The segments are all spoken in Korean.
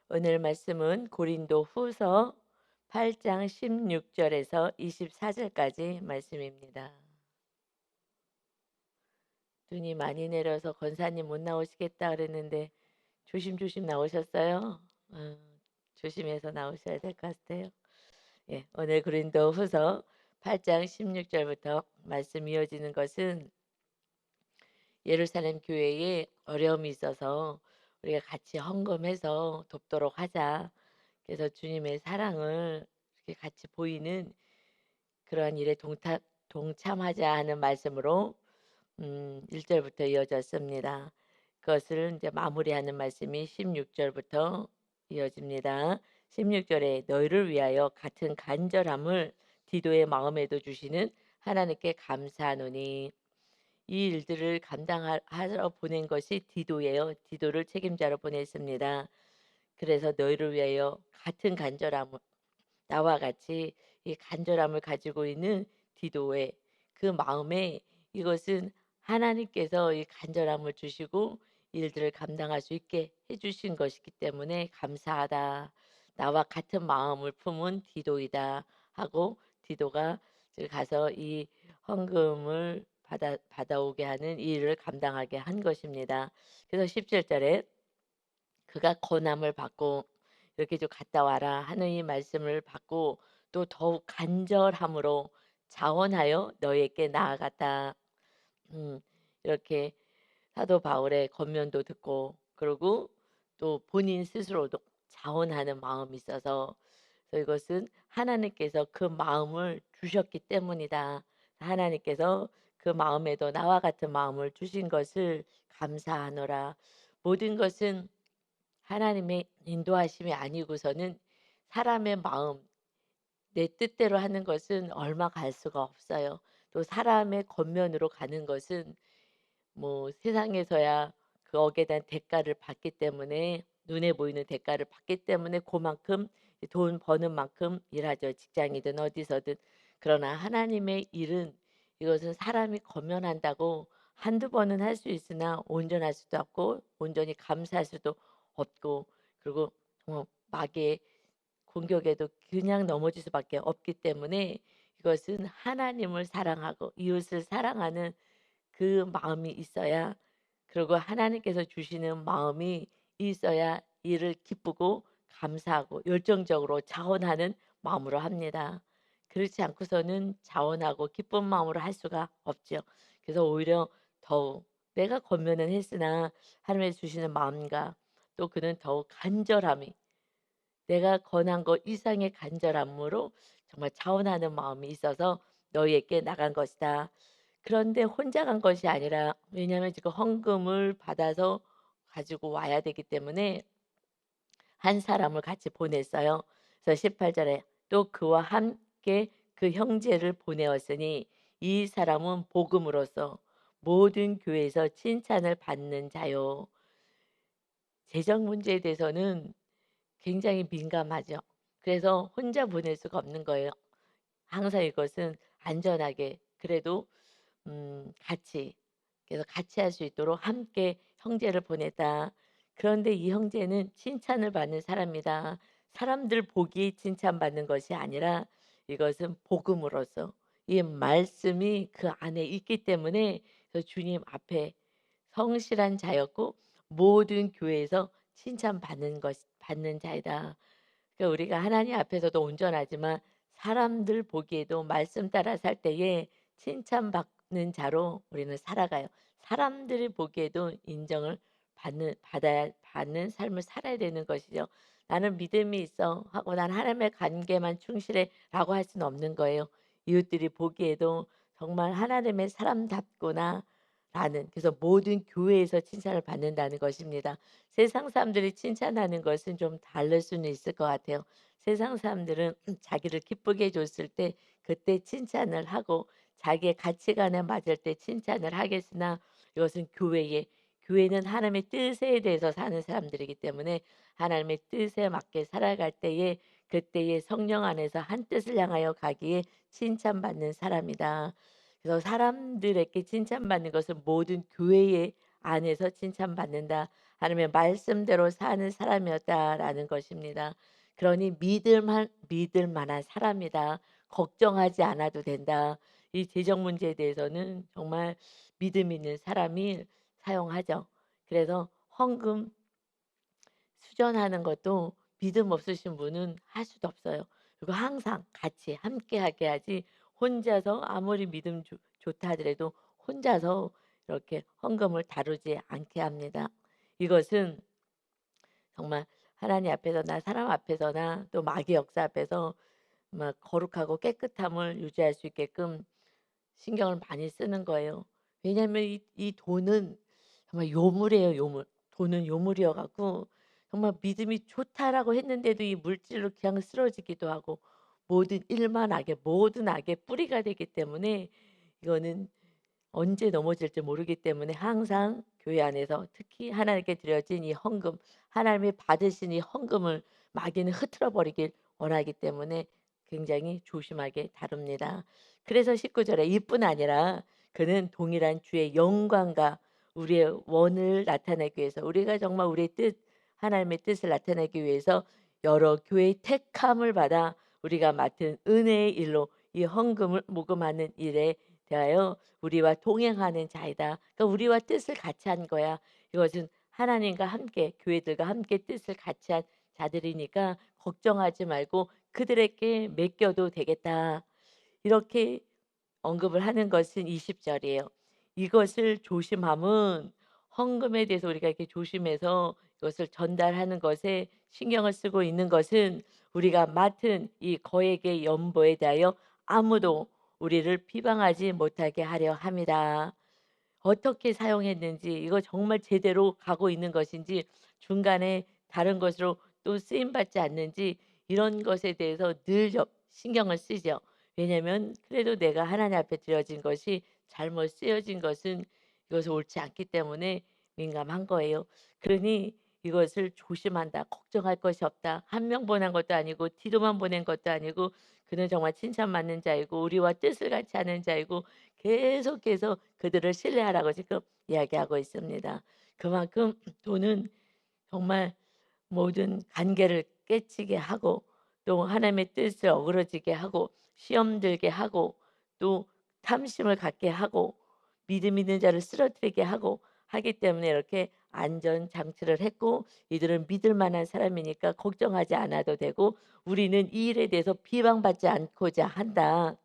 오늘 말씀은 고린도 후서 8장 16절에서 24절까지 말씀입니다. 눈이 많이 내려서 권사님 못 나오시겠다 그랬는데 조심조심 나오셨어요. 어, 조심해서 나오셔야 될 것 같아요. 예, 오늘 고린도 후서 8장 16절부터 말씀 이어지는 것은 예루살렘 교회에 어려움이 있어서 우리가 같이 헌금해서 돕도록 하자. 그래서 주님의 사랑을 이렇게 같이 보이는 그러한 일에 동참하자 하는 말씀으로 1절부터 이어졌습니다. 그것을 이제 마무리하는 말씀이 16절부터 이어집니다. 16절에 너희를 위하여 같은 간절함을 디도의 마음에도 주시는 하나님께 감사하노니 이 일들을 감당하러 보낸 것이 디도예요. 디도를 책임자로 보냈습니다. 그래서 너희를 위하여 같은 간절함을 나와 같이 이 간절함을 가지고 있는 디도의 그 마음에 이것은 하나님께서 이 간절함을 주시고 일들을 감당할 수 있게 해주신 것이기 때문에 감사하다. 나와 같은 마음을 품은 디도이다 하고 디도가 가서 이 헌금을 받아오게 하는 이 일을 감당하게 한 것입니다. 그래서 17절에 그가 권함을 받고 이렇게 좀 갔다 와라 하는 이 말씀을 받고 또 더욱 간절함으로 자원하여 너에게 나아갔다. 음, 이렇게 사도 바울의 권면도 듣고 그리고 또 본인 스스로도 자원하는 마음이 있어서 그래서 이것은 하나님께서 그 마음을 주셨기 때문이다. 하나님께서 그 마음에도 나와 같은 마음을 주신 것을 감사하노라. 모든 것은 하나님의 인도하심이 아니고서는 사람의 마음, 내 뜻대로 하는 것은 얼마 갈 수가 없어요. 또 사람의 겉면으로 가는 것은 뭐 세상에서야 거기에 대한 대가를 받기 때문에 눈에 보이는 대가를 받기 때문에 그만큼 돈 버는 만큼 일하죠. 직장이든 어디서든. 그러나 하나님의 일은 이것은 사람이 겉면한다고 한두 번은 할 수 있으나 온전할 수도 없고 온전히 감사할 수도 없고 그리고 마귀의 공격에도 그냥 넘어질 수밖에 없기 때문에 이것은 하나님을 사랑하고 이웃을 사랑하는 그 마음이 있어야 그리고 하나님께서 주시는 마음이 있어야 이를 기쁘고 감사하고 열정적으로 자원하는 마음으로 합니다. 그렇지 않고서는 자원하고 기쁜 마음으로 할 수가 없죠. 그래서 오히려 더욱 내가 권면은 했으나 하나님의 주시는 마음과 또 그는 더욱 간절함이 내가 권한 것 이상의 간절함으로 정말 자원하는 마음이 있어서 너희에게 나간 것이다. 그런데 혼자 간 것이 아니라 왜냐하면 지금 헌금을 받아서 가지고 와야 되기 때문에 한 사람을 같이 보냈어요. 그래서 18절에 또 그와 함께 그 형제를 보내었으니 이 사람은 복음으로써 모든 교회에서 칭찬을 받는 자요. 재정 문제에 대해서는 굉장히 민감하죠. 그래서 혼자 보낼 수가 없는 거예요. 항상 이것은 안전하게 그래도 같이 그래서 같이 할 수 있도록 함께 형제를 보냈다. 그런데 이 형제는 칭찬을 받는 사람이다. 사람들 보기 칭찬받는 것이 아니라 이것은 복음으로서 이 말씀이 그 안에 있기 때문에 그래서 주님 앞에 성실한 자였고 모든 교회에서 칭찬받는 것 받는 자이다. 그러니까 우리가 하나님 앞에서도 온전하지만 사람들 보기에도 말씀 따라 살 때에 칭찬받는 자로 우리는 살아가요. 사람들이 보기에도 인정을 받아야 받는 삶을 살아야 되는 것이죠. 나는 믿음이 있어 하고 난 하나님의 관계만 충실해라고 할 수는 없는 거예요. 이웃들이 보기에도 정말 하나님의 사람답구나 라는 그래서 모든 교회에서 칭찬을 받는다는 것입니다. 세상 사람들이 칭찬하는 것은 좀 다를 수는 있을 것 같아요. 세상 사람들은 자기를 기쁘게 해 줬을 때 그때 칭찬을 하고 자기의 가치관에 맞을 때 칭찬을 하겠으나 이것은 교회는 하나님의 뜻에 대해서 사는 사람들이기 때문에 하나님의 뜻에 맞게 살아갈 때에 그때의 성령 안에서 한 뜻을 향하여 가기에 칭찬받는 사람이다. 그래서 사람들에게 칭찬받는 것은 모든 교회의 안에서 칭찬받는다 하나님의 말씀대로 사는 사람이었다라는 것입니다. 그러니 믿을 만한 사람이다. 걱정하지 않아도 된다. 이 재정 문제에 대해서는 정말 믿음 있는 사람이 사용하죠. 그래서 헌금 수전하는 것도 믿음 없으신 분은 할 수도 없어요. 그리고 항상 같이 함께하게 하지 혼자서 아무리 믿음 좋다 하더라도 혼자서 이렇게 헌금을 다루지 않게 합니다. 이것은 정말 하나님 앞에서나 사람 앞에서나 또 마귀 역사 앞에서 막 거룩하고 깨끗함을 유지할 수 있게끔 신경을 많이 쓰는 거예요. 왜냐하면 이 돈은 정말 요물이에요, 요물. 돈은 요물이어 갖고 정말 믿음이 좋다라고 했는데도 이 물질로 그냥 쓰러지기도 하고 모든 일만 악의 모든 악의 뿌리가 되기 때문에 이거는 언제 넘어질지 모르기 때문에 항상 교회 안에서 특히 하나님께 드려진 이 헌금, 하나님이 받으신 이 헌금을 마귀는 흐트러 버리길 원하기 때문에 굉장히 조심하게 다룹니다. 그래서 19절에 이뿐 아니라 그는 동일한 주의 영광과 우리의 원을 나타내기 위해서 우리가 정말 우리의 뜻, 하나님의 뜻을 나타내기 위해서 여러 교회의 택함을 받아 우리가 맡은 은혜의 일로 이 헌금을 모금하는 일에 대하여 우리와 동행하는 자이다. 그러니까 우리와 뜻을 같이 한 거야. 이것은 하나님과 함께 교회들과 함께 뜻을 같이 한 자들이니까 걱정하지 말고 그들에게 맡겨도 되겠다. 이렇게 언급을 하는 것은 20 절이에요. 이것을 조심함은 헌금에 대해서 우리가 이렇게 조심해서 이것을 전달하는 것에 신경을 쓰고 있는 것은 우리가 맡은 이 거액의 연보에 대하여 아무도 우리를 비방하지 못하게 하려 함이다. 어떻게 사용했는지 이거 정말 제대로 가고 있는 것인지 중간에 다른 것으로 또 쓰임 받지 않는지 이런 것에 대해서 늘 신경을 쓰죠. 왜냐하면 그래도 내가 하나님 앞에 드려진 것이 잘못 쓰여진 것은 이것은 옳지 않기 때문에 민감한 거예요. 그러니 이것을 조심한다. 걱정할 것이 없다. 한 명 보낸 것도 아니고 뒤로만 보낸 것도 아니고 그는 정말 칭찬받는 자이고 우리와 뜻을 같이 하는 자이고 계속해서 그들을 신뢰하라고 지금 이야기하고 있습니다. 그만큼 돈은 정말 모든 관계를 깨치게 하고 또 하나님의 뜻을 어그러지게 하고 시험 들게 하고 또 탐심을 갖게 하고 믿음 있는 자를 쓰러뜨리게 하고 하기 때문에 이렇게 안전 장치를 했고 이들은 믿을 만한 사람이니까 걱정하지 않아도 되고 우리는 이 일에 대해서 비방받지 않고자 한다.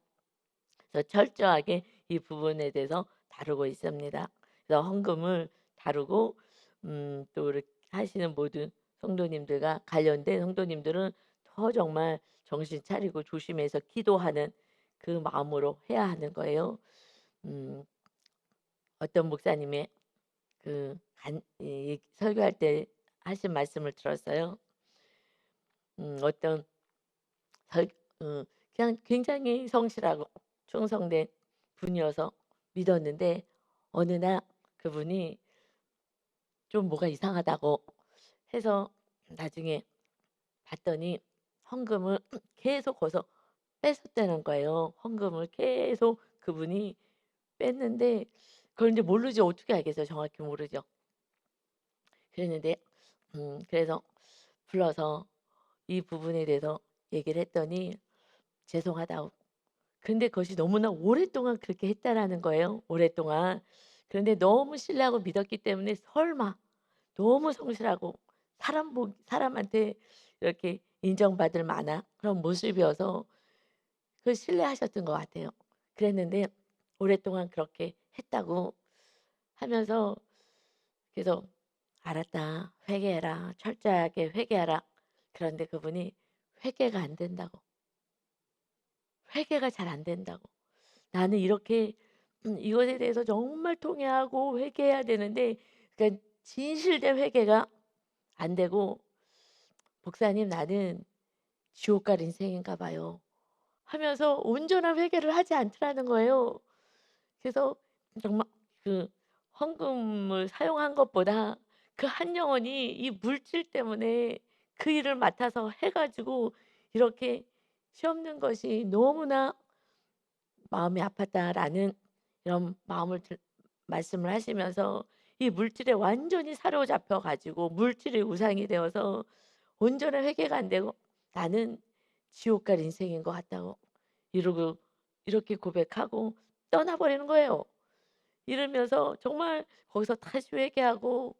그래서 철저하게 이 부분에 대해서 다루고 있습니다. 그래서 헌금을 다루고 또 이렇게 하시는 모든 성도님들과 관련된 성도님들은 더 정말 정신 차리고 조심해서 기도하는 그 마음으로 해야 하는 거예요. 음 어떤 목사님의 설교할 때 하신 말씀을 들었어요. 어떤 설 그냥 굉장히 성실하고 충성된 분이어서 믿었는데 어느 날 그분이 좀 뭐가 이상하다고 해서 나중에 봤더니 헌금을 계속 거기서 뺐었다는 거예요. 헌금을 계속 그분이 뺐는데 그걸 인제 모르죠. 어떻게 알겠어요. 정확히 모르죠. 그랬는데 그래서 불러서 이 부분에 대해서 얘기를 했더니 죄송하다고 근데 그것이 너무나 오랫동안 그렇게 했다라는 거예요, 오랫동안. 그런데 너무 신뢰하고 믿었기 때문에 설마 너무 성실하고 사람한테 이렇게 인정받을 만한 그런 모습이어서 그 신뢰하셨던 것 같아요. 그랬는데 오랫동안 그렇게 했다고 하면서 그래서 "알았다. 회개해라. 철저하게 회개하라." 그런데 그분이 회개가 안 된다고. 회개가 잘 안 된다고. 나는 이렇게 이것에 대해서 정말 통회하고 회개해야 되는데 그러니까 진실된 회개가 안 되고 "목사님 나는 지옥 갈 인생인가 봐요." 하면서 온전한 회개를 하지 않더라는 거예요. 그래서 정말 그 헌금을 사용한 것보다 그 한 영혼이 이 물질 때문에 그 일을 맡아서 해 가지고 이렇게 시험는 것이 너무나 마음이 아팠다라는 이런 마음을 말씀을 하시면서 이 물질에 완전히 사로잡혀 가지고 물질이 우상이 되어서 온전한 회개가 안 되고 '나는 지옥 갈 인생인 것 같다.'고 이러고 이렇게 고백하고 떠나버리는 거예요. 이러면서 정말 거기서 다시 회개하고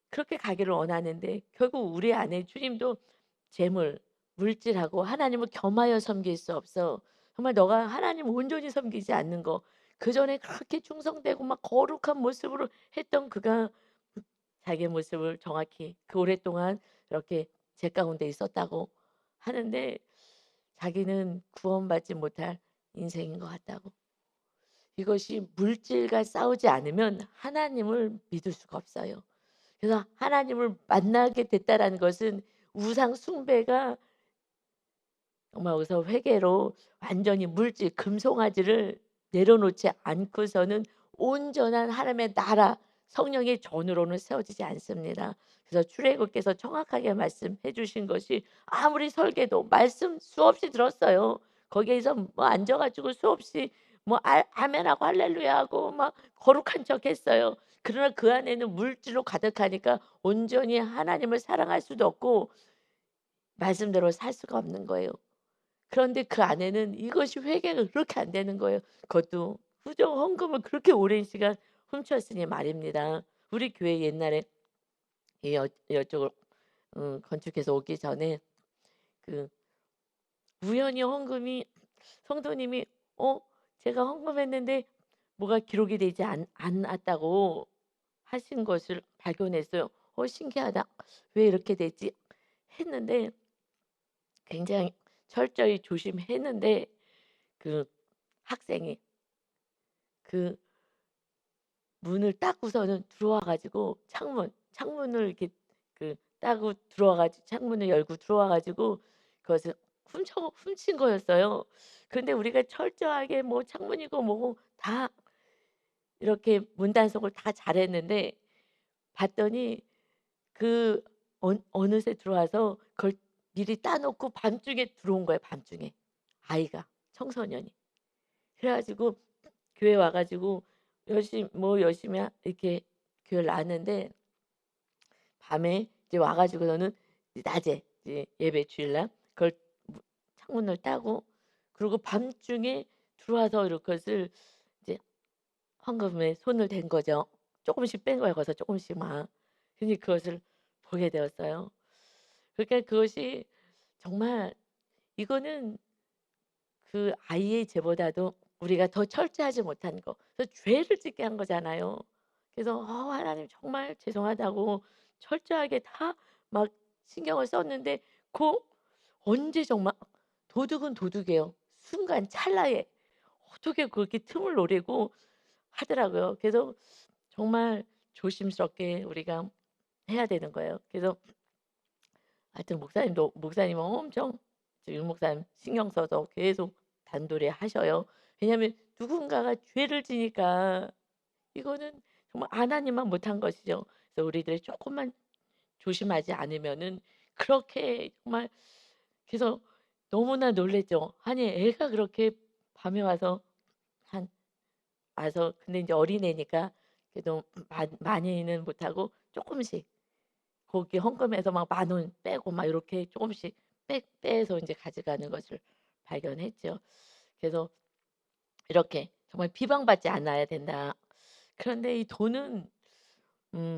그렇게 가기를 원하는데 결국 우리 안에 주님도 재물, 물질하고 하나님을 겸하여 섬길 수 없어. 정말 너가 하나님을 온전히 섬기지 않는 거. 그전에 그렇게 충성되고 막 거룩한 모습으로 했던 그가 자기의 모습을 정확히 그 오랫동안 이렇게 제 가운데 있었다고 하는데 자기는 구원받지 못할 인생인 것 같다고. 이것이 물질과 싸우지 않으면 하나님을 믿을 수가 없어요. 그래서 하나님을 만나게 됐다라는 것은 우상 숭배가 정말 여기서 회개로 완전히 물질 금송아지를 내려놓지 않고서는 온전한 하나님의 나라 성령의 전으로는 세워지지 않습니다. 그래서 출애굽께서 정확하게 말씀해 주신 것이 아무리 설계도 말씀 수없이 들었어요. 거기에서 뭐 앉아 가지고 수없이 뭐 아멘하고 할렐루야하고 막 거룩한 척했어요. 그러나 그 안에는 물질로 가득하니까 온전히 하나님을 사랑할 수도 없고 말씀대로 살 수가 없는 거예요. 그런데 그 안에는 이것이 회개가 그렇게 안 되는 거예요. 그것도 후정 헌금을 그렇게 오랜 시간 훔쳤으니 말입니다. 우리 교회 옛날에 이쪽을 건축해서 오기 전에 그 우연히 헌금이 성도님이 제가 헌금했는데 뭐가 기록이 되지 않았다고 하신 것을 발견했어요. 신기하다. 왜 이렇게 되지?' 했는데 굉장히 철저히 조심했는데 그 학생이 그 문을 닦고서는 들어와 가지고 창문을 이렇게 따고 들어와 가지고 창문을 열고 들어와 가지고 그것을 훔친 거였어요. 근데 우리가 철저하게 뭐 창문이고 뭐고 다 이렇게 문 단속을 다 잘했는데 봤더니 그 어느새 들어와서 그걸 미리 따 놓고 밤중에 들어온 거예요, 밤중에. 아이가 청소년이. 그래 가지고 교회 와 가지고 열심히 이렇게 교회를 나왔는데 밤에 이제 와 가지고서는 이제 낮에 이제 예배 주일날 그걸 무 창문을 따고 그리고 밤중에 들어와서 이것을 이제 헌금에 손을 댄 거죠. 쪼끔씩 뺀 거예요, 거기서 쪼끔씩만. 근데 그것을 보게 되었어요. 그러니까 그것이 정말 이거는 그 아이의 죄보다도 우리가 더 철저하지 못한 거. 그래서 죄를 짓게 한 거잖아요. 그래서 하나님 정말 죄송하다고 철저하게 다 막 신경을 썼는데 그 언제 정말 도둑은 도둑이에요. 순간 찰나에 어떻게 그렇게 틈을 노리고 하더라고요. 그래서 정말 조심스럽게 우리가 해야 되는 거예요. 그래서 하여튼 목사님은 엄청 유 목사님 신경 써서 계속 단도리 하셔요. 왜냐하면 누군가가 죄를 지니까 이거는 정말 하나님만 못한 것이죠. 그래서 우리들이 조금만 조심하지 않으면은 그렇게 정말 그래서 너무나 놀랐죠. 아니 애가 그렇게 밤에 한 근데 이제 어린애니까 그래도 많이는 못하고 조금씩 거기 헌금해서 막 만 원 빼고 막 이렇게 조금씩 빼서 인제 가져가는 것을 발견했죠. 그래서 이렇게 정말 '비방받지 않아야 된다.' 그런데 이 돈은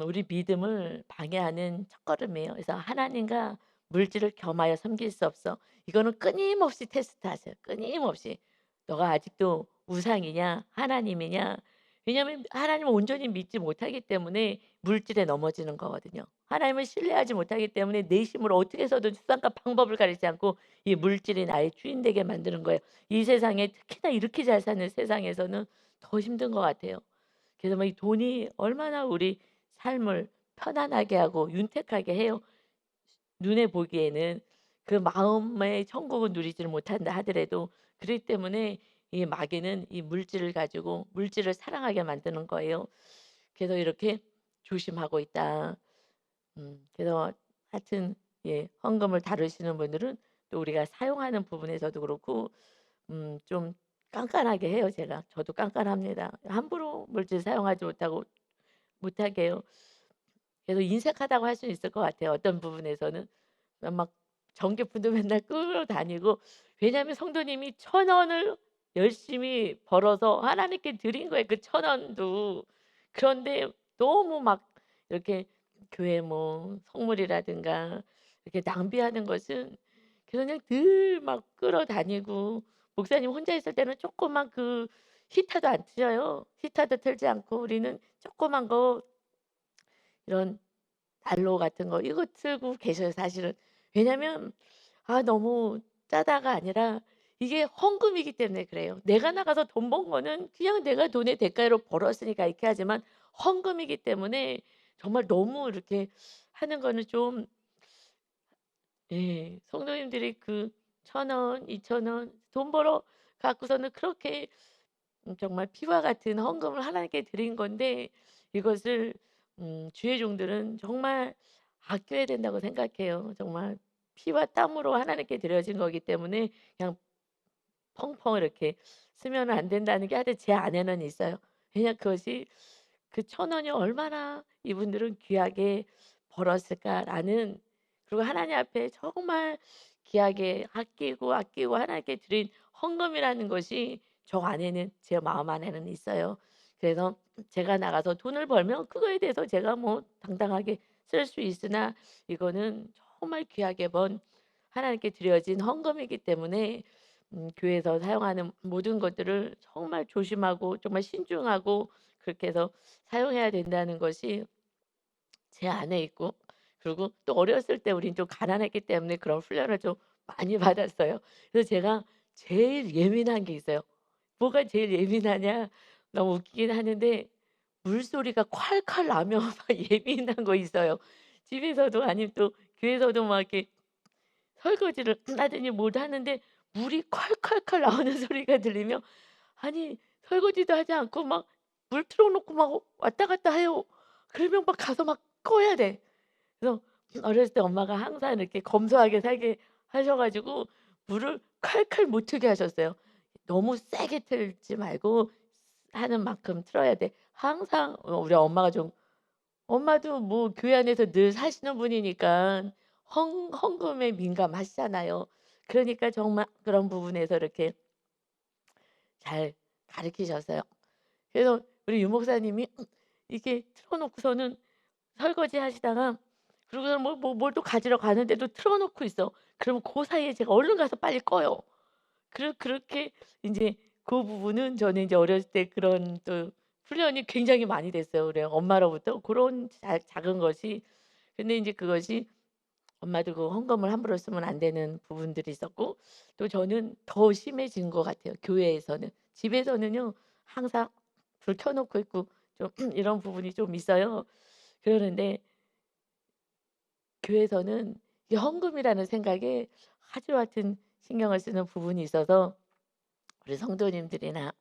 우리 믿음을 방해하는 첫걸음이에요. 그래서 하나님과 물질을 겸하여 섬길 수 없어. 이거는 끊임없이 테스트하세요. 끊임없이. 너가 아직도 우상이냐 하나님이냐. 왜냐하면 하나님을 온전히 믿지 못하기 때문에 물질에 넘어지는 거거든요. 하나님을 신뢰하지 못하기 때문에 내 힘으로 어떻게 해서든 수단과 방법을 가리지 않고 이 물질이 나의 주인 되게 만드는 거예요. 이 세상에 특히나 이렇게 잘 사는 세상에서는 더 힘든 것 같아요. 그래서 막 이 돈이 얼마나 우리 삶을 편안하게 하고 윤택하게 해요. 눈에 보기에는 그 마음의 천국은 누리지를 못한다 하더라도 그렇기 때문에 이 마귀는 이 물질을 가지고 물질을 사랑하게 만드는 거예요. 그래서 이렇게 조심하고 있다. 그래서 하여튼 헌금을 다루시는 분들은 또 우리가 사용하는 부분에서도 그렇고 좀 깐깐하게 해요 제가. 저도 깐깐합니다. 함부로 물질 사용하지 못하고 못하게 해요. 그래서 인색하다고 할 수는 있을 것 같아요, 어떤 부분에서는. 막 전기분도 맨날 끄러 다니고, 왜냐하면 성도님이 1,000원을 열심히 벌어서 하나님께 드린 거예요, 그 1,000원도. 그런데 너무 막 이렇게 교회 뭐 성물이라든가 이렇게 낭비하는 것은, 그래서 그냥 늘 막 끌어다니고, 목사님 혼자 있을 때는 조그만 그 히터도 안 틀어요. 히터도 틀지 않고 우리는 조그만 거, 이런 난로 같은 거 이거 틀고 계셔요, 사실은. 왜냐면 너무 짜다가 아니라 이게 헌금이기 때문에 그래요. 내가 나가서 돈 번 거는 그냥 내가 돈의 대가로 벌었으니까 이렇게 하지만, 헌금이기 때문에 정말 너무 이렇게 하는 거는 좀, 예, 성도님들이 그 1,000원, 2,000원 돈 벌어 갖고서는 그렇게 정말 피와 같은 헌금을 하나님께 드린 건데, 이것을 주의 종들은 정말 아껴야 된다고 생각해요. 정말 피와 땀으로 하나님께 드려진 거기 때문에 그냥 펑펑 이렇게 쓰면 안 된다는 게 하여튼 제 안에는 있어요. 왜냐, 그것이 그 1,000원이 얼마나 이분들은 귀하게 벌었을까라는, 그리고 하나님 앞에 정말 귀하게 아끼고, 아끼고 하나님께 드린 헌금이라는 것이 저 안에는, 제 마음 안에는 있어요. 그래서 제가 나가서 돈을 벌면 그거에 대해서 제가 뭐 당당하게 쓸 수 있으나, 이거는 정말 귀하게 번 하나님께 드려진 헌금이기 때문에 교회에서 사용하는 모든 것들을 정말 조심하고 정말 신중하고 그렇게 해서 사용해야 된다는 것이 제 안에 있고, 그리고 또 어렸을 때 우린 좀 가난했기 때문에 그런 훈련을 좀 많이 받았어요. 그래서 제가 제일 예민한 게 있어요. 뭐가 제일 예민하냐? 너무 웃기긴 하는데, 물소리가 콸콸 나면 막 예민한 거 있어요. 집에서도 아니면 또 교회에서도 막 이렇게 설거지를 하더니 뭘 하는데 물이 콸콸콸 나오는 소리가 들리면, 아니 설거지도 하지 않고 막 물 틀어 놓고 막 왔다 갔다 해요. 그러면 막 가서 막 꺼야 돼. 그래서 어렸을 때 엄마가 항상 이렇게 검소하게 살게 하셔 가지고 물을 칼칼 못 트게 하셨어요. 너무 세게 틀지 말고 하는 만큼 틀어야 돼. 항상 우리 엄마가 좀, 엄마도 뭐 교회 안에서 늘 사시는 분이니까 헌금에 민감하시잖아요. 그러니까 정말 그런 부분에서 이렇게 잘 가르치셨어요. 그래서 우리 유 목사님이 이렇게 틀어 놓고서는 설거지하시다가, 그러고서 뭘 또 가지러 가는데도 틀어 놓고 있어. 그러면 그 사이에 제가 얼른 가서 빨리 꺼요. 그렇게 인제 그 부분은 저는 인제 어렸을 때 그런 또 훈련이 굉장히 많이 됐어요, 우리 엄마로부터 고런 작은 것이. 근데 인제 그것이, 엄마도 그 헌금을 함부로 쓰면 안 되는 부분들이 있었고, 또 저는 더 심해진 것 같아요, 교회에서는. 집에서는요 항상 불 켜 놓고 있고 좀 이런 부분이 좀 있어요. 그러는데 교회에서는 이 헌금이라는 생각에 아주 하여튼 신경을 쓰는 부분이 있어서, 우리 성도님들이나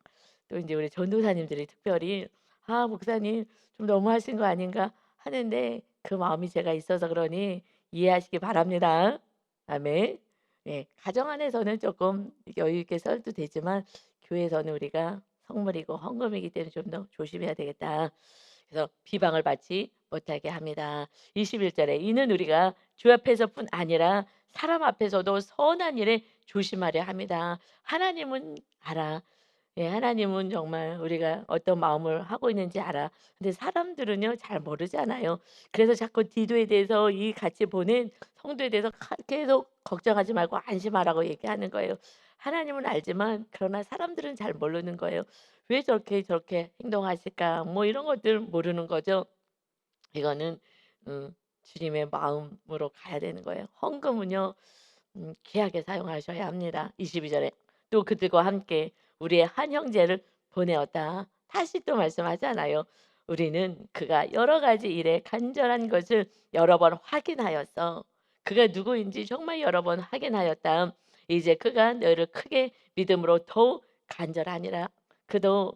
또 인제 우리 전도사님들이 특별히 "아 목사님 좀 너무하신 거 아닌가." 하는데, 그 마음이 제가 있어서 그러니 이해하시기 바랍니다. 아멘. 네. 가정 안에서는 쪼끔 여유 있게 써도 되지만, 교회에서는 우리가 성물이고 헌금이기 때문에 좀 더 조심해야 되겠다. 그래서 비방을 받지 못하게 합니다. 21 절에 "이는 우리가 주 앞에서뿐 아니라 사람 앞에서도 선한 일에 조심하려 합니다." 하나님은 알아. 예, 하나님은 정말 우리가 어떤 마음을 하고 있는지 알아. 근데 사람들은요 잘 모르잖아요. 그래서 자꾸 디도에 대해서, 이 같이 보낸 성도에 대해서 계속 걱정하지 말고 안심하라고 얘기하는 거예요. 하나님은 알지만 그러나 사람들은 잘 모르는 거예요. '왜 저렇게 행동하실까?' 뭐 이런 것들 모르는 거죠. 이거는 주님의 마음으로 가야 되는 거예요. 헌금은요 귀하게 사용하셔야 합니다. 22 절에 "또 그들과 함께 우리의 한 형제를 보내었다." 다시 또 말씀하잖아요. "우리는 그가 여러 가지 일에 간절한 것을 여러 번 확인하였어." 그가 누구인지 정말 여러 번 확인하였다. "이제 그가 너희를 크게 믿음으로 더욱 간절하니라." 그도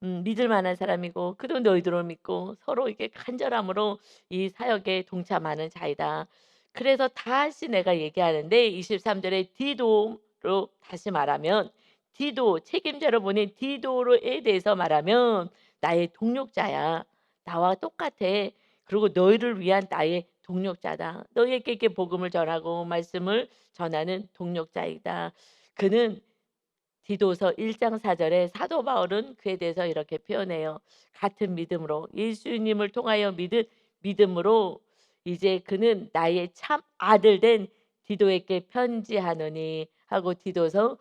믿을 만한 사람이고, 그도 너희들을 믿고 서로 이렇게 간절함으로 이 사역에 동참하는 자이다. 그래서 다시 내가 얘기하는데, 23 절에 디도로 다시 말하면, 디도 책임자로 보낸 디도로에 대해서 말하면 나의 동력자야. 나와 똑같아. 그리고 너희를 위한 나의 동력자다. 너희에게 이렇게 복음을 전하고 말씀을 전하는 동력자이다. 그는 디도서 1장 4 절에 사도 바울은 그에 대해서 이렇게 표현해요. 같은 믿음으로 예수님을 통하여 믿은 믿음으로 이제 그는 나의 참 아들 된 디도에게 편지하노니 하고 디도서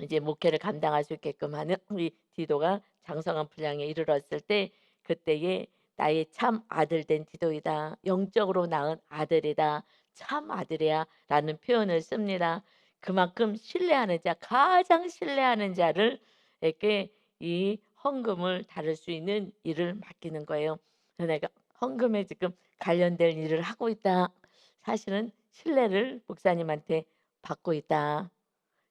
이제 목회를 감당할 수 있게끔 하는 우리 디도가 장성한 분량에 이르렀을 때 그때에 나의 참 아들 된 디도이다. 영적으로 낳은 아들이다. 참 아들이야라는 표현을 씁니다. 그만큼 신뢰하는 자, 가장 신뢰하는 자를 에게 이 헌금을 다룰 수 있는 일을 맡기는 거예요. 그래서 내가 헌금에 지금 관련된 일을 하고 있다. 사실은 신뢰를 목사님한테 받고 있다.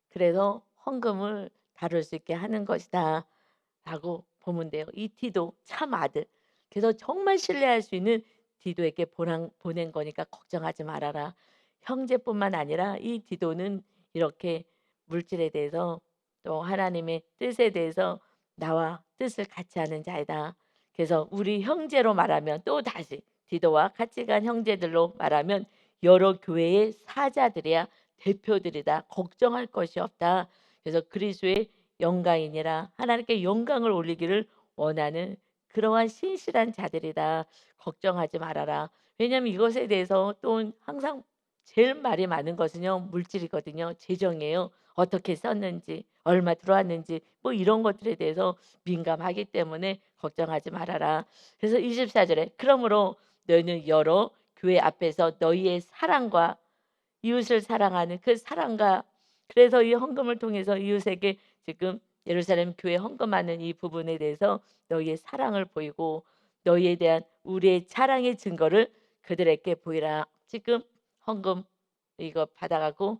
그래서 헌금을 다룰 수 있게 하는 것이다라고 보면 돼요. 이 디도 참 아들. 그래서 정말 신뢰할 수 있는 디도에게 보낸 거니까 걱정하지 말아라. 형제뿐만 아니라 이 디도는 이렇게 물질에 대해서 또 하나님의 뜻에 대해서 나와 뜻을 같이 하는 자이다. 그래서 우리 형제로 말하면 또 다시 디도와 같이 간 형제들로 말하면 여러 교회의 사자들이야 대표들이다. 걱정할 것이 없다. 그래서 그리스도의 영광이니라 하나님께 영광을 올리기를 원하는 그러한 신실한 자들이다. 걱정하지 말아라. 왜냐하면 이것에 대해서 또 항상 제일 말이 많은 것은요 물질이거든요. 재정이에요. 어떻게 썼는지, 얼마 들어왔는지 뭐 이런 것들에 대해서 민감하기 때문에 걱정하지 말아라. 그래서 24절에 그러므로 너희는 여러 교회 앞에서 너희의 사랑과 이웃을 사랑하는 그 사랑과 그래서 이 헌금을 통해서 이웃에게 지금 예루살렘 교회 헌금하는 이 부분에 대해서 너희의 사랑을 보이고 너희에 대한 우리의 자랑의 증거를 그들에게 보이라. 지금 헌금 이거 받아가고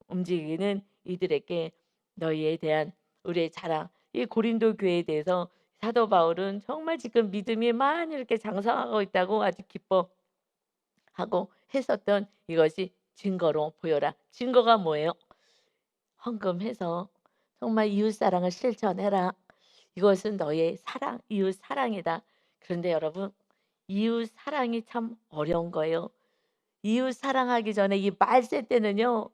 움직이는 이들에게 너희에 대한 우리의 자랑 이 고린도 교회에 대해서 사도 바울은 정말 지금 믿음이 많이 이렇게 장성하고 있다고 아주 기뻐하고 했었던 이것이 증거로 보여라. 증거가 뭐예요? 헌금해서 정말 이웃 사랑을 실천해라. 이것은 너의 사랑, 이웃 사랑이다. 그런데 여러분, 이웃 사랑이 참 어려운 거예요. 이웃 사랑하기 전에 이 말세 때는요.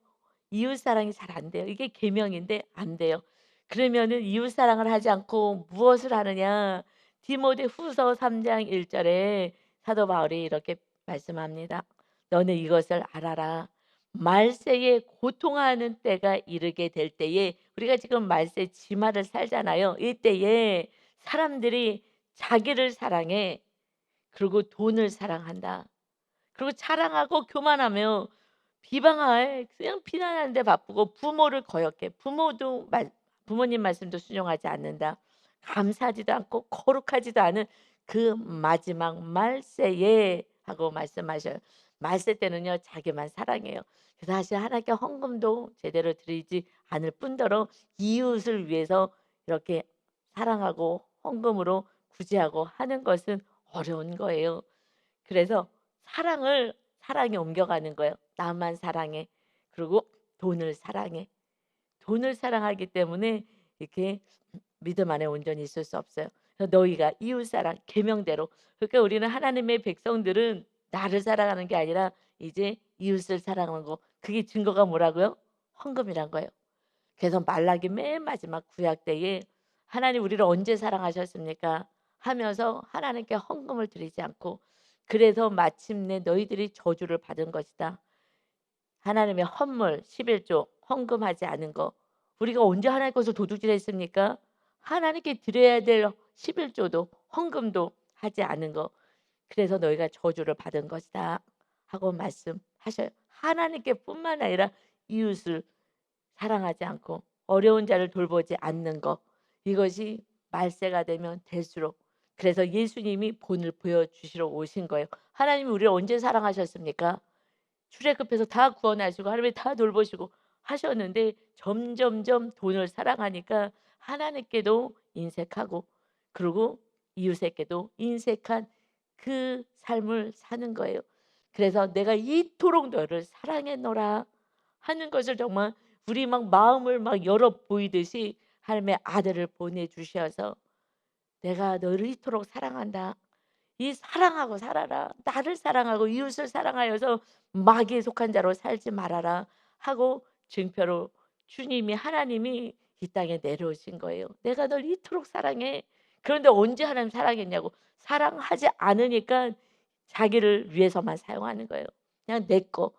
이웃 사랑이 잘 안 돼요. 이게 계명인데 안 돼요. 그러면은 이웃 사랑을 하지 않고 무엇을 하느냐? 디모데후서 3장 1 절에 사도 바울이 이렇게 말씀합니다. 너는 이것을 알아라. 말세에 고통하는 때가 이르게 될 때에 우리가 지금 말세 지마를 살잖아요. 이때에 사람들이 자기를 사랑해. 그리고 돈을 사랑한다. 그리고 자랑하고 교만하며 비방할 그냥 비난하는 데 바쁘고 부모를 거역해. 부모님 말씀도 순종하지 않는다. 감사하지도 않고 거룩하지도 않은 그 마지막 말세에 하고 말씀하셔요. 말세 때는요 자기만 사랑해요. 그래서 사실 하나님께 헌금도 제대로 드리지 않을 뿐더러 이웃을 위해서 이렇게 사랑하고 헌금으로 구제하고 하는 것은 어려운 거예요. 그래서 사랑에 옮겨가는 거예요. 나만 사랑해. 그리고 돈을 사랑해. 돈을 사랑하기 때문에 이렇게 믿음 안에 온전히 있을 수 없어요. 그래서 너희가 이웃 사랑 계명대로 그러니까 우리는 하나님의 백성들은 나를 사랑하는 게 아니라 이제 이웃을 사랑하는 거. 그게 증거가 뭐라고요? 헌금이란 거예요. 그래서 말라기 맨 마지막 구약 때에 하나님 우리를 언제 사랑하셨습니까? 하면서 하나님께 헌금을 드리지 않고 그래서 마침내 너희들이 저주를 받은 것이다. 하나님의 헌물 11조 헌금하지 않은 거. 우리가 언제 하나님 것을 도둑질했습니까? 하나님께 드려야 될 11조도 헌금도 하지 않은 거. 그래서 너희가 저주를 받은 것이다. 하고 말씀하셔요. 하나님께 뿐만 아니라 이웃을 사랑하지 않고 어려운 자를 돌보지 않는 것. 이것이 말세가 되면 될수록 그래서 예수님이 본을 보여주시러 오신 거예요. 하나님이 우리를 언제 사랑하셨습니까? 출애굽해서 다 구원하시고 하나님이 다 돌보시고 하셨는데 점점점 돈을 사랑하니까 하나님께도 인색하고 그리고 이웃에게도 인색한 그 삶을 사는 거예요. 그래서 내가 이토록 너를 사랑했노라 하는 것을 정말 우리 막 마음을 막 열어 보이듯이 하나님의 아들을 보내주셔서 내가 너를 이토록 사랑한다. 이 사랑하고 살아라. 나를 사랑하고 이웃을 사랑하여서 마귀에 속한 자로 살지 말아라 하고 증표로 주님이 하나님이 이 땅에 내려오신 거예요. 내가 널 이토록 사랑해. 그런데 언제 하나님 사랑했냐고. 사랑하지 않으니까 자기를 위해서만 사용하는 거예요. 그냥 내 거.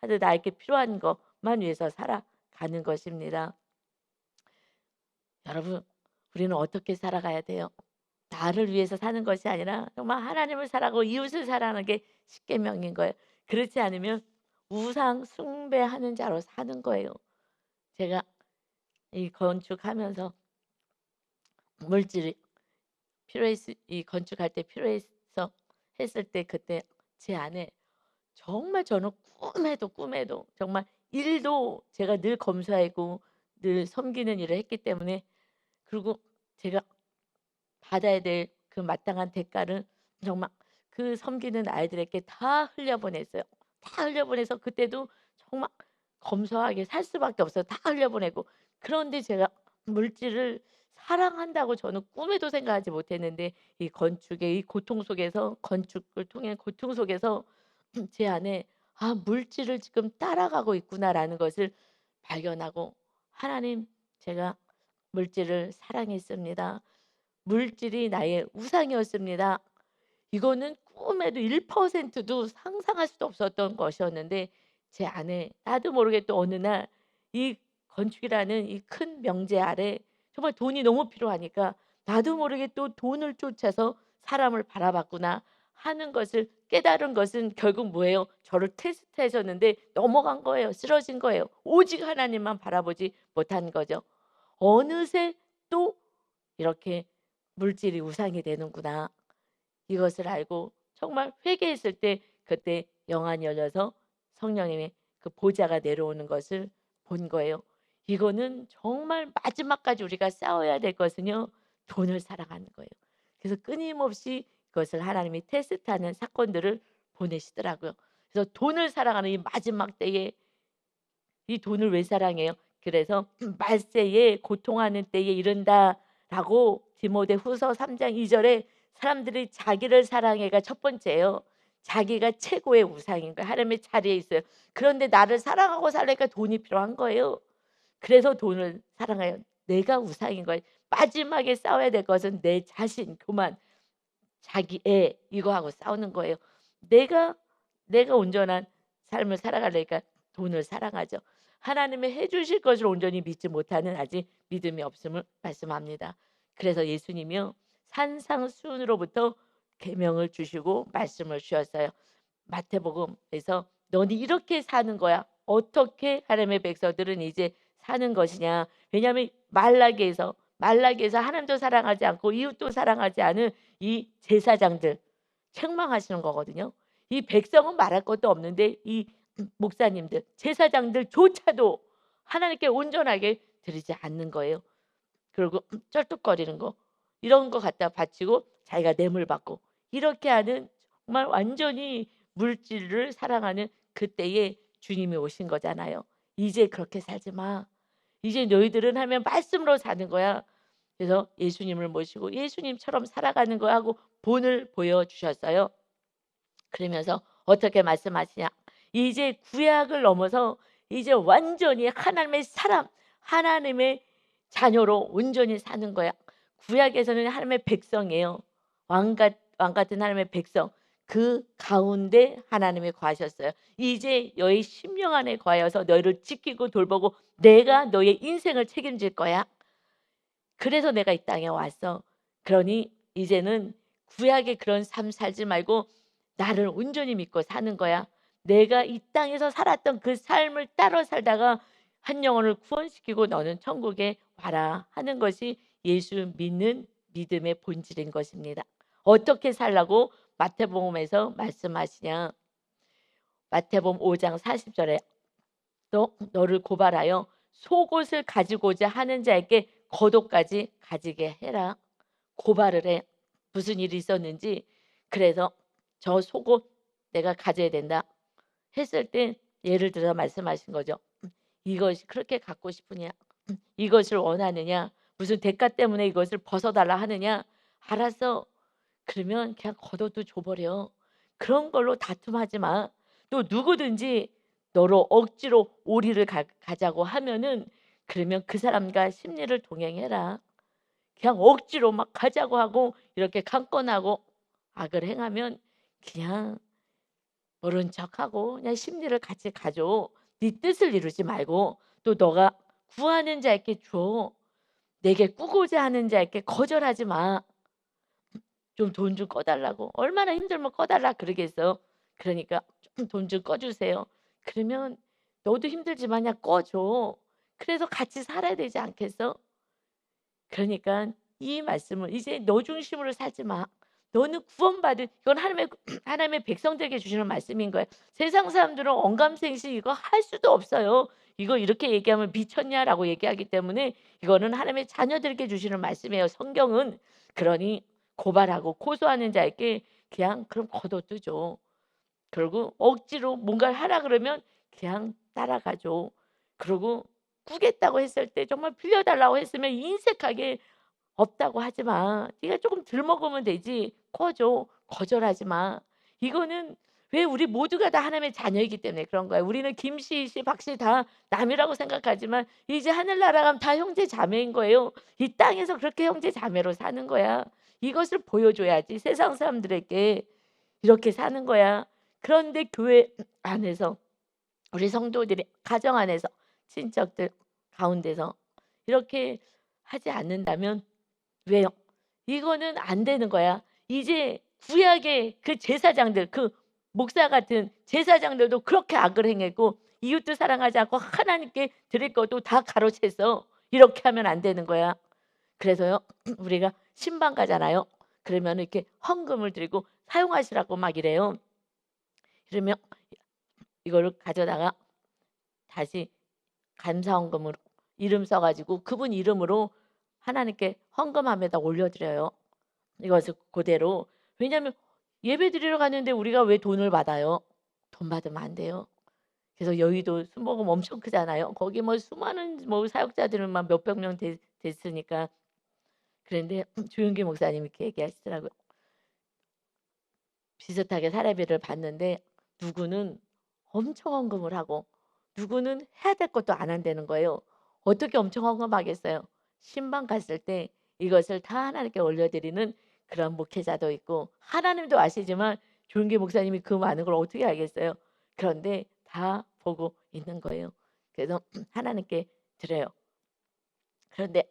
하여튼 나에게 필요한 것만 위해서 살아가는 것입니다. 여러분, 우리는 어떻게 살아가야 돼요? 나를 위해서 사는 것이 아니라 정말 하나님을 사랑하고 이웃을 사랑하는 게 십계명인 거예요. 그렇지 않으면 우상 숭배하는 자로 사는 거예요. 제가 이 건축하면서 물질이 이 건축할 때 필요해서 했을 때 그때 제 안에 정말 저는 꿈에도 정말 일도 제가 늘 검소하고 늘 섬기는 일을 했기 때문에, 그리고 제가 받아야 될 그 마땅한 대가를 정말 그 섬기는 아이들에게 다 흘려보냈어요. 다 흘려보내서 그때도 정말 검소하게 살 수밖에 없어요. 다 흘려보내고. 그런데 제가 물질을 사랑한다고 저는 꿈에도 생각하지 못했는데, 이 건축의 이 고통 속에서, 건축을 통해 고통 속에서 제 안에 '아 물질을 지금 따라가고 있구나.'라는 것을 발견하고, 하나님, 제가 물질을 사랑했습니다. 물질이 나의 우상이었습니다. 이거는 꿈에도 1%도 상상할 수도 없었던 것이었는데, 제 안에 나도 모르게 또 어느 날 이 건축이라는 이 큰 명제 아래 정말 돈이 너무 필요하니까 나도 모르게 또 돈을 쫓아서 사람을 바라봤구나 하는 것을 깨달은 것은 결국 뭐예요? 저를 테스트하셨는데 넘어간 거예요. 쓰러진 거예요. 오직 하나님만 바라보지 못한 거죠. 어느새 또 이렇게 물질이 우상이 되는구나. 이것을 알고 정말 회개했을 때 그때 영안이 열려서 성령님의 그 보좌가 내려오는 것을 본 거예요. 이거는 정말 마지막까지 우리가 싸워야 될 것은요, 돈을 사랑하는 거예요. 그래서 끊임없이 그것을 하나님이 테스트하는 사건들을 보내시더라고요. 그래서 돈을 사랑하는 이 마지막 때에, 이 돈을 왜 사랑해요? 그래서 말세에 고통하는 때에 이른다라고 디모데후서 3장 2절에 사람들이 자기를 사랑해가 첫 번째예요. 자기가 최고의 우상인 거예요. 하나님의 자리에 있어요. 그런데 나를 사랑하고 살려니까 돈이 필요한 거예요. 그래서 돈을 사랑해요. 내가 우상인 거예요. 마지막에 싸워야 될 것은 내 자신, 그만 자기 애 이거하고 싸우는 거예요. 내가 온전한 삶을 살아가려니까 돈을 사랑하죠. 하나님의 해 주실 것을 온전히 믿지 못하는 아직 믿음이 없음을 말씀합니다. 그래서 예수님이요, 산상수훈으로부터 계명을 주시고 말씀을 주셨어요. 마태복음에서 너는 이렇게 사는 거야. 어떻게 하나님의 백성들은 이제 사는 것이냐. 왜냐하면 말라기에서 하나님도 사랑하지 않고 이웃도 사랑하지 않은 이 제사장들 책망하시는 거거든요. 이 백성은 말할 것도 없는데 이 목사님들, 제사장들조차도 하나님께 온전하게 드리지 않는 거예요. 그리고 쩔뚝거리는 거, 이런 거 갖다 바치고 자기가 뇌물 받고, 이렇게 하는 정말 완전히 물질을 사랑하는 그때에 주님이 오신 거잖아요. 이제 그렇게 살지 마. 이제 너희들은 하면 말씀으로 사는 거야. 그래서 예수님을 모시고 예수님처럼 살아가는 거 하고 본을 보여주셨어요. 그러면서 어떻게 말씀하시냐. 이제 구약을 넘어서 이제 완전히 하나님의 사람, 하나님의 자녀로 온전히 사는 거야. 구약에서는 하나님의 백성이에요. 왕 같은 하나님의 백성. 그 가운데 하나님이 거하셨어요. 이제 너희 심령 안에 거하여서 너희를 지키고 돌보고 내가 너의 인생을 책임질 거야. 그래서 내가 이 땅에 왔어. 그러니 이제는 구약의 그런 삶 살지 말고 나를 온전히 믿고 사는 거야. 내가 이 땅에서 살았던 그 삶을 따라 살다가 한 영혼을 구원시키고 너는 천국에 와라 하는 것이 예수 믿는 믿음의 본질인 것입니다. 어떻게 살라고 마태복음에서 말씀하시냐. 마태복음 5장 40절에 너를 고발하여 속옷을 가지고자 하는 자에게 겉옷까지 가지게 해라. 고발을 해. 무슨 일이 있었는지. 그래서 저 속옷 내가 가져야 된다 했을 때 예를 들어 말씀하신 거죠. 이것이 그렇게 갖고 싶으냐? 이것을 원하느냐? 무슨 대가 때문에 이것을 벗어달라 하느냐? 알았어. 그러면 그냥 겉옷도 줘 버려. 그런 걸로 다툼하지 마. 또 누구든지 너로 억지로 오리를 가자고 하면은 그러면 그 사람과 심리를 동행해라. 그냥 억지로 막 가자고 하고 이렇게 강권하고 악을 행하면 그냥 모른 척하고 그냥 심리를 같이 가져. 네 뜻을 이루지 말고 또 너가 구하는 자에게 줘. 내게 꾸고자 하는 자에게 거절하지 마. 좀 돈 좀 꺼 달라고. 얼마나 힘들면 꺼 달라 그러겠어. 그러니까 "좀 돈 좀 꺼 주세요." 그러면 너도 힘들지만 그냥 꺼 줘. 그래서 같이 살아야 되지 않겠어? 그러니까 이 말씀을 이제 너 중심으로 살지 마. 너는 구원받은 이건 하나님의 하나님의 백성들에게 주시는 말씀인 거예요. 세상 사람들은 언감생심 이거 할 수도 없어요. 이거 이렇게 얘기하면 "미쳤냐?"라고 얘기하기 때문에 이거는 하나님의 자녀들에게 주시는 말씀이에요, 성경은. 그러니 고발하고 고소하는 자에게 그냥 그럼 겉옷도 줘. 그리고 억지로 뭔가를 하라 그러면 그냥 따라가 줘. 그리고 꾸겠다고 했을 때 정말 빌려 달라고 했으면 인색하게 없다고 하지 마. 네가 조금 덜 먹으면 되지. 꺼 줘. 거절하지 마. 이거는 왜 우리 모두가 다 하나님의 자녀이기 때문에 그런 거야. 우리는 김씨 씨, 박씨 다 남이라고 생각하지만 이제 하늘나라 가면 다 형제 자매인 거예요. 이 땅에서 그렇게 형제 자매로 사는 거야. 이것을 보여줘야지 세상 사람들에게 이렇게 사는 거야. 그런데 교회 안에서 우리 성도들이 가정 안에서 친척들 가운데서 이렇게 하지 않는다면 왜요? 이거는 안 되는 거야. 이제 구약의 그 제사장들 그 목사 같은 제사장들도 그렇게 악을 행했고 이웃도 사랑하지 않고 하나님께 드릴 것도 다 가로챘어. 이렇게 하면 안 되는 거야. 그래서요. 우리가 신방 가잖아요. 그러면 이렇게 헌금을 드리고 사용하시라고 막 이래요. 그러면 이거를 가져다가 다시 감사헌금으로 이름 써 가지고 그분 이름으로 하나님께 헌금함에다 올려 드려요. 이것을 그대로. 왜냐하면 예배드리러 갔는데 우리가 왜 돈을 받아요? 돈 받으면 안 돼요. 그래서 여의도 순복음 엄청 크잖아요. 거기 뭐 수많은 뭐 사역자들은 막 몇백 명 됐으니까. 그런데 조용기 목사님이 이렇게 얘기하시더라고요. 비슷하게 사례비를 받는데 누구는 엄청 헌금을 하고 누구는 해야 될 것도 안 한다는 거예요. 어떻게 엄청 헌금하겠어요? 신방 갔을 때 이것을 다 하나님께 올려드리는 그런 목회자도 있고 하나님도 아시지만 조은기 목사님이 그 많은 걸 어떻게 알겠어요? 그런데 다 보고 있는 거예요. 그래서 하나님께 드려요. 그런데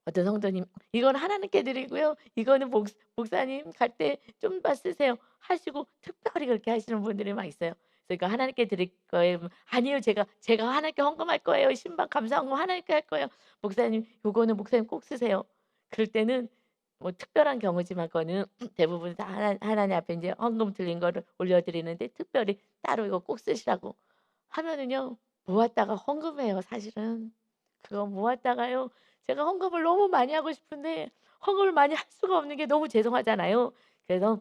어떤 성도님 "이건 하나님께 드리고요. 이거는 목사님 갈 때 좀만 쓰세요." 하시고 특별히 그렇게 하시는 분들이 막 있어요. 그러니까 "하나님께 드릴 거예요." 그러면 "아니요. 제가 하나님께 헌금할 거예요. 신방 감사 헌금 하나님께 할 거예요." "목사님 요거는 목사님 꼭 쓰세요." 그럴 때는 뭐 특별한 경우지만 그거는 대부분 다 하나님 앞에 인제 헌금 드린 거를 올려 드리는데 특별히 따로 "이거 꼭 쓰시라."고 하면은요. 모았다가 헌금해요 사실은. 그거 모았다가요. 제가 헌금을 너무 많이 하고 싶은데 헌금을 많이 할 수가 없는 게 너무 죄송하잖아요. 그래서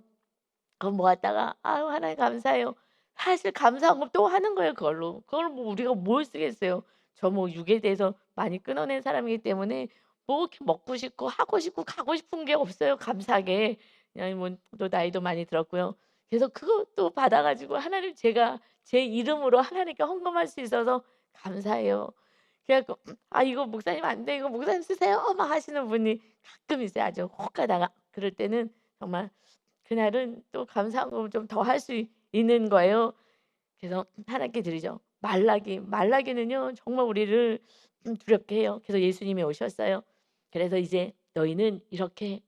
그거 모았다가 "아유 하나님 감사해요." 사실 감사 헌금 또 하는 거예요 그걸로. 그걸 뭐 우리가 뭘 쓰겠어요. 저 뭐 육에 대해서 많이 끊어낸 사람이기 때문에 뭐 이렇게 먹고 싶고 하고 싶고 가고 싶은 게 없어요 감사하게. 그냥 뭐 또 나이도 많이 들었고요. 그래서 그것도 받아 가지고 하나님 제가 제 이름으로 하나님께 헌금할 수 있어서 감사해요. 그래 갖고 "아 이거 목사님 안 돼. 이거 목사님 쓰세요." 막 하시는 분이 가끔 있어요 아주 혹 가다가. 그럴 때는 정말 그날은 또 감사함을 좀 더 할 수 있는 거예요. 그래서 하나님께 드리죠. 말라기는요 정말 우리를 두렵게 해요. 그래서 예수님이 오셨어요. 그래서 이제 "너희는 이렇게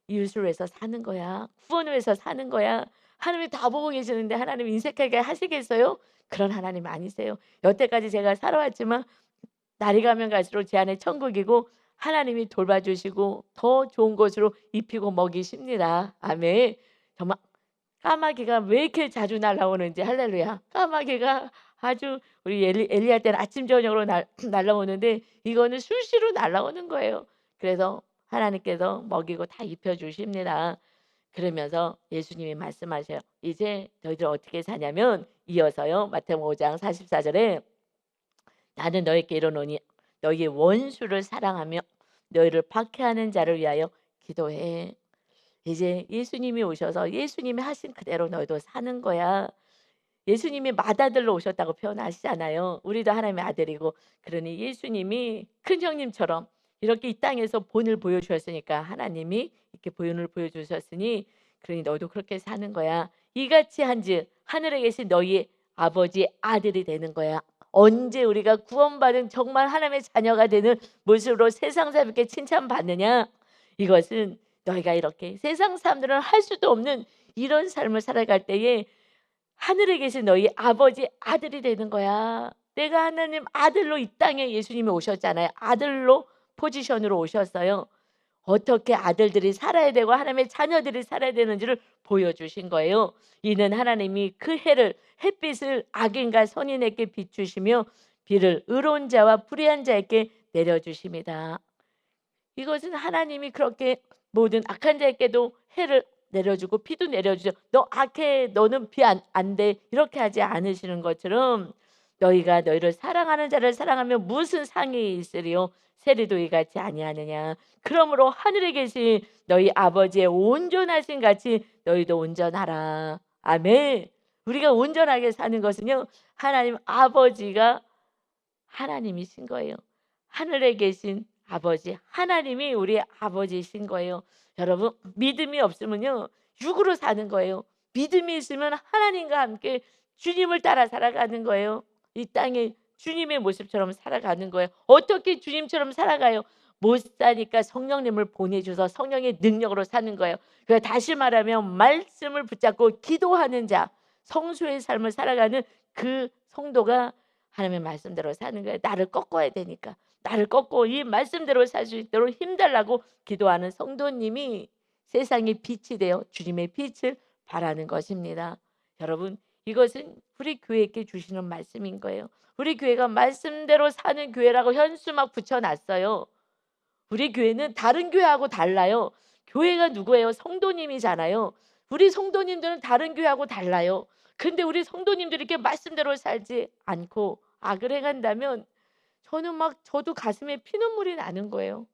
이웃을 위해서 사는 거야. 구원을 위해서 사는 거야." 하나님이 다 보고 계시는데 하나님 인색하게 하시겠어요? 그런 하나님 아니세요. 여태까지 제가 살아왔지만 날이 가면 갈수록 제 안에 천국이고 하나님이 돌봐주시고 더 좋은 곳으로 입히고 먹이십니다. 아멘. 정말 까마귀가 왜 이렇게 자주 날아오는지 할렐루야. 까마귀가 아주 우리 엘리야 때는 아침 저녁으로 날아오는데 이거는 수시로 날아오는 거예요. 그래서 하나님께서 먹이고 다 입혀 주십니다. 그러면서 예수님이 말씀하셔요. 이제 너희들 어떻게 사냐면 이어서요. 마태복음 5장 44 절에 나는 너희에게 이르노니 너희의 원수를 사랑하며 너희를 박해하는 자를 위하여 기도해. 이제 예수님이 오셔서 예수님이 하신 그대로 너희도 사는 거야. 예수님이 맏아들로 오셨다고 표현하시잖아요. 우리도 하나님의 아들이고. 그러니 예수님이 큰 형님처럼 이렇게 이 땅에서 본을 보여주셨으니까, 하나님이 이렇게 본을 보여주셨으니 그러니 너도 그렇게 사는 거야. 이같이 한즉 하늘에 계신 너희 아버지 아들이 되는 거야. 언제 우리가 구원받은 정말 하나님의 자녀가 되는 모습으로 세상 사람에게 칭찬받느냐? 이것은 너희가 이렇게 세상 사람들은 할 수도 없는 이런 삶을 살아갈 때에 하늘에 계신 너희 아버지 아들이 되는 거야. 내가 하나님 아들로 이 땅에 예수님이 오셨잖아요. 아들로 포지션으로 오셨어요. 어떻게 아들들이 살아야 되고 하나님의 자녀들이 살아야 되는지를 보여주신 거예요. 이는 하나님이 그 해를 햇빛을 악인과 선인에게 비추시며 비를 의로운 자와 불의한 자에게 내려주십니다. 이것은 하나님이 그렇게 모든 악한 자에게도 해를 내려주고 비도 내려주죠. 너 악해, 너는 비 안 돼, 이렇게 하지 않으시는 것처럼 너희가 너희를 사랑하는 자를 사랑하면 무슨 상이 있으리요? 세리도 이같이 아니하느냐. 그러므로 하늘에 계신 너희 아버지의 온전하신 같이 너희도 온전하라. 아멘. 우리가 온전하게 사는 것은요, 하나님 아버지가 하나님이신 거예요. 하늘에 계신 아버지, 하나님이 우리 아버지이신 거예요. 여러분, 믿음이 없으면요, 육으로 사는 거예요. 믿음이 있으면 하나님과 함께 주님을 따라 살아가는 거예요. 이 땅에 주님의 모습처럼 살아가는 거예요. 어떻게 주님처럼 살아가요? 못 사니까 성령님을 보내주셔서 성령의 능력으로 사는 거예요. 그러니까 다시 말하면 말씀을 붙잡고 기도하는 자, 성수의 삶을 살아가는 그 성도가 하나님의 말씀대로 사는 거예요. 나를 꺾어야 되니까. 나를 꺾고 이 말씀대로 살 수 있도록 힘달라고 기도하는 성도님이 세상의 빛이 되어 주님의 빛을 발하는 것입니다. 여러분, 이것은 우리 교회에게 주시는 말씀인 거예요. 우리 교회가 말씀대로 사는 교회라고 현수막 붙여놨어요. 우리 교회는 다른 교회하고 달라요. 교회가 누구예요? 성도님이잖아요. 우리 성도님들은 다른 교회하고 달라요. 근데 우리 성도님들이 이렇게 말씀대로 살지 않고 악을 행한다면 저도 가슴에 피눈물이 나는 거예요.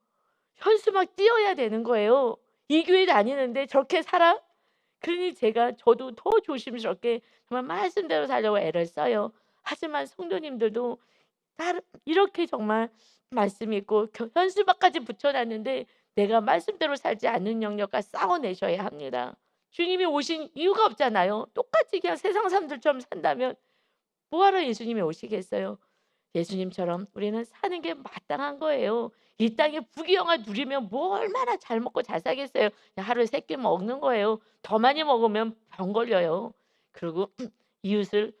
현수 막 뛰어야 되는 거예요. 이 교회 다니는데 저렇게 살아? 그러니 저도 더 조심스럽게 정말 말씀대로 살려고 애를 써요. 하지만 성도님들도 이렇게 정말 말씀 있고 현수막까지 붙여놨는데 내가 말씀대로 살지 않는 영역과 싸워내셔야 합니다. 주님이 오신 이유가 없잖아요. 똑같이 그냥 세상 사람들처럼 산다면 뭐하러 예수님이 오시겠어요? 예수님처럼 우리는 사는 게 마땅한 거예요. 이 땅에 부귀영화 누리면 뭐 얼마나 잘 먹고 잘 살겠어요. 그냥 하루에 3끼 먹는 거예요. 더 많이 먹으면 병 걸려요. 그리고 이웃을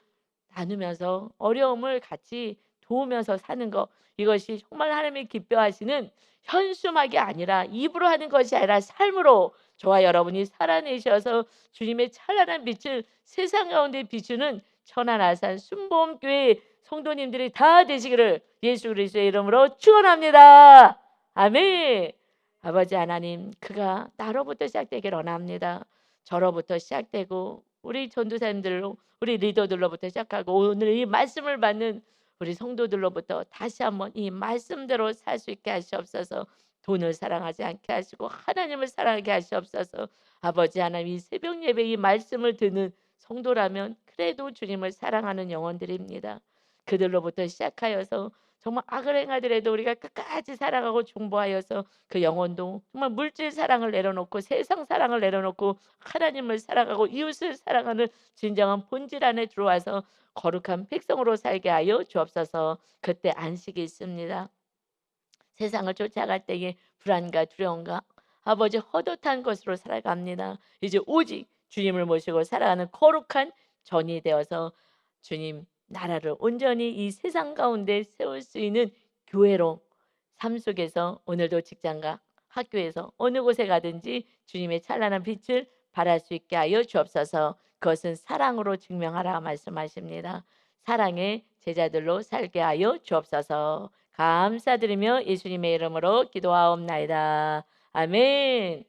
나누면서 어려움을 같이 도우면서 사는 거, 이것이 정말 하나님이 기뻐하시는 현수막이 아니라 입으로 하는 것이 아니라 삶으로 저와 여러분이 살아내셔서 주님의 찬란한 빛을 세상 가운데 비추는 천안아산 순복음교회 성도님들이 다 되시기를 예수 그리스도의 이름으로 축원합니다. 아멘. 아버지 하나님, 그가 나로부터 시작되기를 원합니다. 저로부터 시작되고 우리 전도사님들로, 우리 리더들로부터 시작하고 오늘 이 말씀을 받는 우리 성도들로부터 다시 한번 이 말씀대로 살 수 있게 하시옵소서. 돈을 사랑하지 않게 하시고 하나님을 사랑하게 하시옵소서. 아버지 하나님, 이 새벽 예배 이 말씀을 듣는 성도라면 그래도 주님을 사랑하는 영혼들입니다. 그들로부터 시작하여서 정말 악을 행하더라도 우리가 끝까지 살아가고 중보하여서 그 영혼도 정말 물질 사랑을 내려놓고 세상 사랑을 내려놓고 하나님을 사랑하고 이웃을 사랑하는 진정한 본질 안에 들어와서 거룩한 백성으로 살게 하여 주옵소서. 그때 안식이 있습니다. 세상을 쫓아갈 때에 불안과 두려움과 아버지 헛헛한 것으로 살아갑니다. 이제 오직 주님을 모시고 살아가는 거룩한 전이 되어서 주님 나라를 온전히 이 세상 가운데 세울 수 있는 교회로 삶 속에서 오늘도 직장과 학교에서 어느 곳에 가든지 주님의 찬란한 빛을 발할 수 있게 하여 주옵소서. 그것은 사랑으로 증명하라 말씀하십니다. 사랑의 제자들로 살게 하여 주옵소서. 감사드리며 예수님의 이름으로 기도하옵나이다. 아멘.